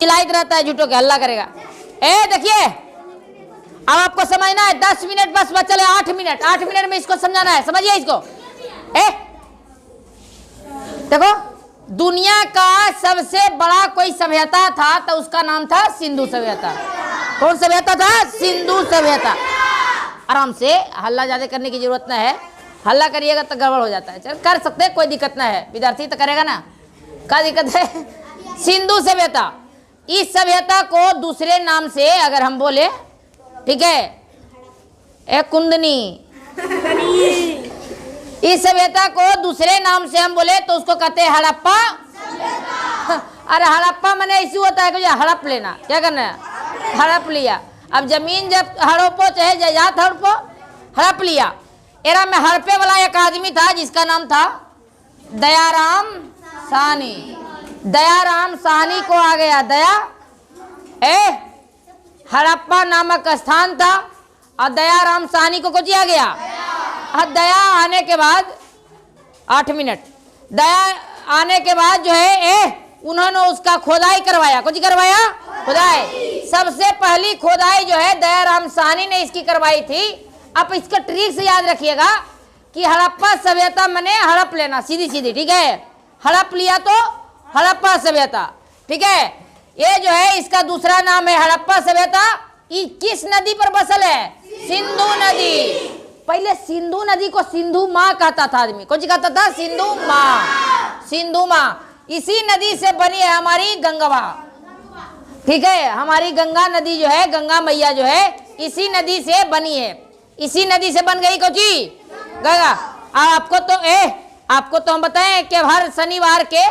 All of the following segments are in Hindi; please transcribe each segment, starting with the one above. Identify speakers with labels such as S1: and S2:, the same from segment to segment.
S1: चिल्लाते रहता है, झूठों के हल्ला करेगा। देखिए अब आपको समझना है, 10 मिनट बस बचले, 8 मिनट, 8 मिनट में इसको समझाना है, समझिए इसको। देखो दुनिया का सबसे बड़ा कोई सभ्यता था तो उसका नाम था सिंधु सभ्यता। कौन सभ्यता था? सिंधु सभ्यता। आराम से, हल्ला ज्यादा करने की जरूरत ना है, हल्ला करिएगा तो गड़बड़ हो जाता है। चल कर सकते हैं, कोई दिक्कत ना है, विद्यार्थी तो करेगा ना, क्या दिक्कत है। सिंधु सभ्यता, इस सभ्यता को दूसरे नाम से अगर हम बोले, ठीक है, एक कुंदनी, इस सभ्यता को दूसरे नाम से हम बोले तो उसको कहते हैं हड़प्पा। अरे हड़प्पा मैंने ऐसी होता है कि हड़प लेना, क्या करना है, हड़प लिया। अब जमीन जब हड़पो चाहे जायदाद हड़पो, हड़प लिया। एरा में हड़पे वाला एक आदमी था जिसका नाम था दयाराम साहनी। दयाराम साहनी को आ गया दया, हड़प्पा नामक स्थान था और दयाराम साहनी को कुछ आ गया। और दया आने के बाद 8 मिनट, दया आने के बाद जो है उन्होंने उसका खोदाई करवाया। कुछ करवाया? खोदाई। सबसे पहली खोदाई जो है दयाराम साहनी ने इसकी करवाई थी। अब इसका ट्रिक से याद रखिएगा कि हड़प्पा सभ्यता मने हड़प लेना, सीधी सीधी, ठीक है, हड़प लिया तो हड़प्पा सभ्यता, ठीक है। ये जो है इसका दूसरा नाम है हड़प्पा सभ्यता। ये किस नदी पर बसल है? सिंधु नदी। पहले सिंधु नदी को सिंधु माँ कहता था आदमी, कुछ कहता था सिंधु माँ, सिंधु माँ। इसी नदी से बनी है हमारी गंगवा, ठीक है, हमारी गंगा नदी जो है, गंगा मैया जो है इसी नदी से बनी है, इसी नदी से बन गई कोची गंगा। आपको तो हम बताएं कि हर शनिवार के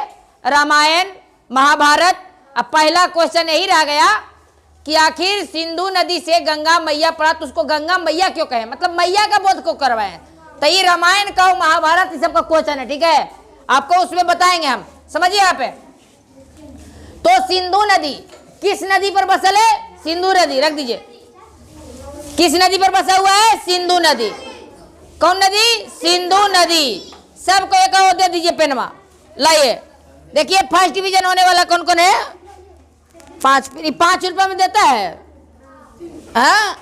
S1: रामायण महाभारत, अब पहला क्वेश्चन यही रह गया कि आखिर सिंधु नदी से गंगा मैया पड़ा तो उसको गंगा मैया क्यों कहे, मतलब मैया का बोध को करवाए। तो ये रामायण का महाभारत इस सबका क्वेश्चन है, ठीक है, आपको उसमें बताएंगे हम, समझिए यहाँ पे। तो सिंधु नदी किस नदी पर बसल है? सिंधु नदी, रख दीजिए। किस नदी पर बसा हुआ है? सिंधु नदी। कौन नदी? सिंधु नदी। सबको एक और दे दीजिए पेनमा, लाइए। देखिए फर्स्ट डिवीजन होने वाला कौन कौन है? 5 रुपए में देता है, हाँ,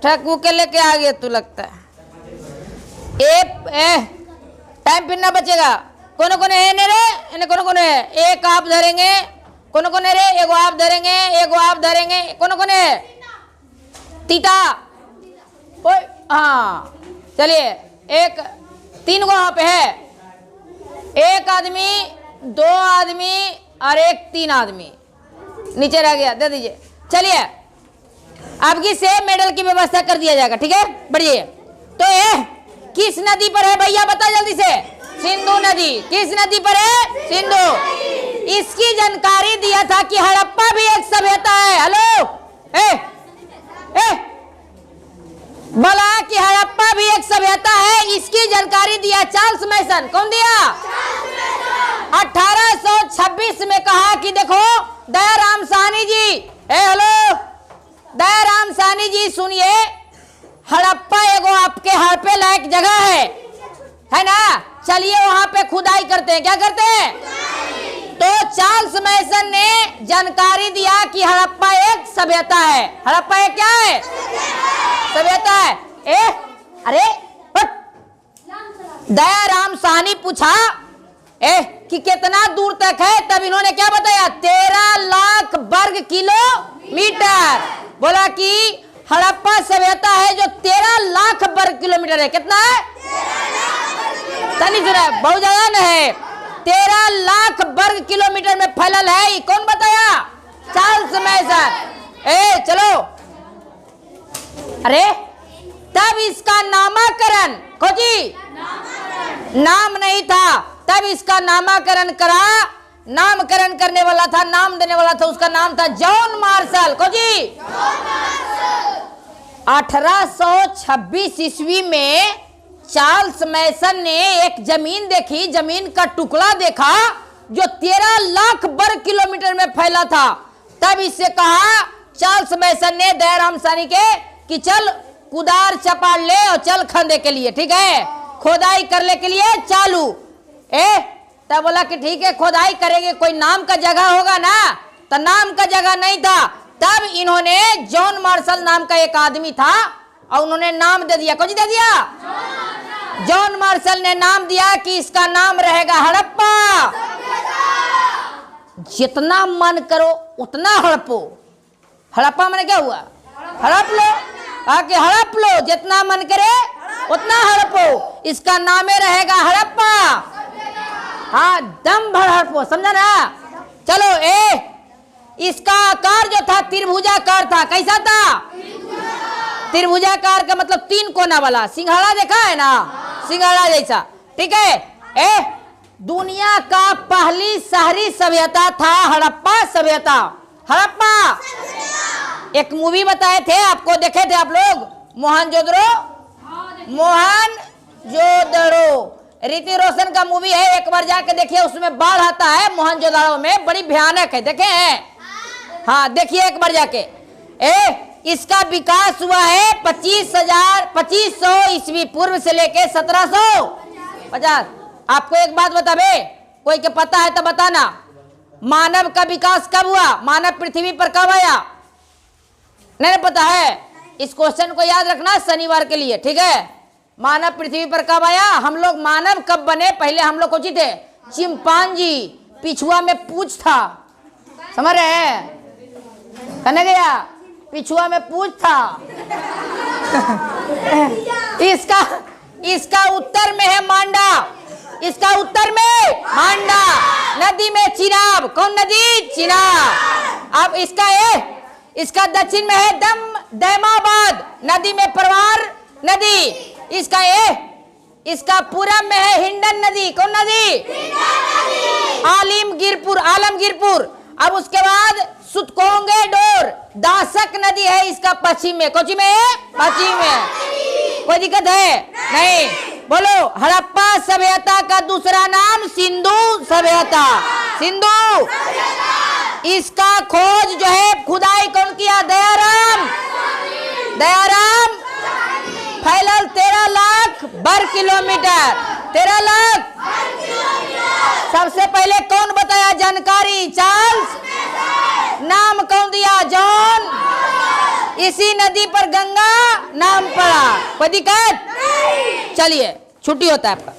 S1: ठकू के लेके आ गया तू, लगता है। टाइम फिर ना बचेगा। कौन कौन है ने रे? कौन कौन है? एक आप धरेंगे, कौन कौन है रे? एगो आप धरेंगे, एगो आप धरेंगे, कौन कौन है? तीता, हाँ, चलिए, एक 3 गो आप है, एक आदमी, 2 आदमी और एक 3 आदमी, नीचे रह गया, दे दीजिए। चलिए आपकी सेम मेडल की व्यवस्था कर दिया जाएगा, ठीक है, बढ़िए। तो ये किस नदी पर है भैया, बता जल्दी से। सिंधु नदी। किस नदी पर है? सिंधु। इसकी जानकारी दिया था कि हड़प्पा भी एक सभ्यता है। हेलो, बोला कि हड़प्पा भी एक सभ्यता है, इसकी जानकारी दिया चार्ल्स मैसन। कौन दिया? 1826 में कहा कि देखो दयाराम साहनी जी, हेलो दयाराम साहनी जी सुनिए, हड़प्पा एगो आपके हड़पे लायक जगह है ना, चलिए वहां पे खुदाई करते हैं। क्या करते हैं? तो चार्ल्स मैसन ने जानकारी दिया कि हड़प्पा एक सभ्यता है। हड़प्पा एक क्या है? सभ्यता है। अरे दयाराम साहनी पूछा कि कितना दूर तक है, तब इन्होंने क्या बताया? 13 लाख वर्ग किलोमीटर। बोला कि हड़प्पा सभ्यता है जो 13 लाख वर्ग किलोमीटर है। कितना है? बहुत ज्यादा न है, 13 लाख वर्ग किलोमीटर में फैलल है। ये कौन बताया? चार्ल्स मैसन। चलो, अरे तब इसका नामकरण, खोजी नाम नहीं था, तब इसका नामकरण करा। नामकरण करने वाला था, नाम देने वाला था, उसका नाम था जॉन मार्शल। खोजी 1826 ईस्वी में चार्ल्स मैसन ने एक जमीन देखी, जमीन का टुकड़ा देखा जो 13 लाख वर्ग किलोमीटर में फैला था। तब इससे कहा चार्ल्स मैसन ने दयाराम साहनी के कि चल कुदार चपाड़ ले और चल खंदे के लिए, ठीक है, खोदाई करने के लिए चालू। तब बोला कि ठीक है खुदाई करेंगे, कोई नाम का जगह होगा ना, तो नाम का जगह नहीं था। तब इन्होंने जॉन मार्शल नाम का एक आदमी था और उन्होंने नाम दे दिया, कुछ दे दिया, जॉन मार्शल ने नाम दिया कि इसका नाम रहेगा हड़प्पा। जितना मन करो उतना हड़पो। हड़प्पा मैंने क्या हुआ, हड़प लो, आके हड़प लो, जितना मन करे उतना हड़पो, इसका नामे रहेगा हड़प्पा। हाँ, दम भर हड़पो, समझा ना। चलो इसका आकार जो था त्रिभुजाकार था। कैसा था, त्रिभुजाकार का मतलब 3 कोना वाला, सिंघाड़ा देखा है ना, सिंघाड़ा जैसा, ठीक है। दुनिया का पहली शहरी सभ्यता था हड़प्पा सभ्यता। हड़प्पा एक मूवी बताए थे आपको, देखे थे आप लोग, मोहनजोदड़ो, मोहनजोदड़ो, ऋतिक रोशन का मूवी है, एक बार जाके देखिए, उसमें बाढ़ आता है मोहनजोदड़ो में, बड़ी भयानक है, देखे हैं? हाँ देखिए एक बार जाके। इसका विकास हुआ है 2500 ईस्वी पूर्व से लेके 1750। आपको एक बात बतावे, कोई के पता है तो बताना, मानव का विकास कब हुआ, मानव पृथ्वी पर कब आया? नहीं पता है? इस क्वेश्चन को याद रखना शनिवार के लिए, ठीक है। मानव पृथ्वी पर कब आया, हम लोग मानव कब बने? पहले हम लोग कौन थे? चिंपांजी, पिछुआ में पूंछ था, समझ रहे हैं? कहने गया पिछुआ में पूंछ था। इसका उत्तर में है मांडा, इसका उत्तर में मांडा, नदी में चिनाब, कौन नदी? चिनाब। अब इसका दक्षिण में है दैमाबाद, नदी में परवार नदी। इसका पूरब में है हिंडन नदी, कौन नदी? आलमगीरपुर। अब उसके बाद सुतकोंगे डोर, दासक नदी है इसका पश्चिम में, कौन में है? पश्चिम में। कोई दिक्कत है? नहीं। बोलो, हड़प्पा सभ्यता का दूसरा नाम सिंधु सभ्यता। सिंधु, इसका खोज जो है खुदाई कौन किया? दयाराम। फैलल 13 लाख वर्ग किलोमीटर, 13 लाख। सबसे पहले कौन बताया जानकारी? चार्ल्स। नाम कौन दिया? जॉन। इसी नदी पर गंगा नाम पड़ा। कोई दिक्कत? चलिए, छुट्टी होता है आपका।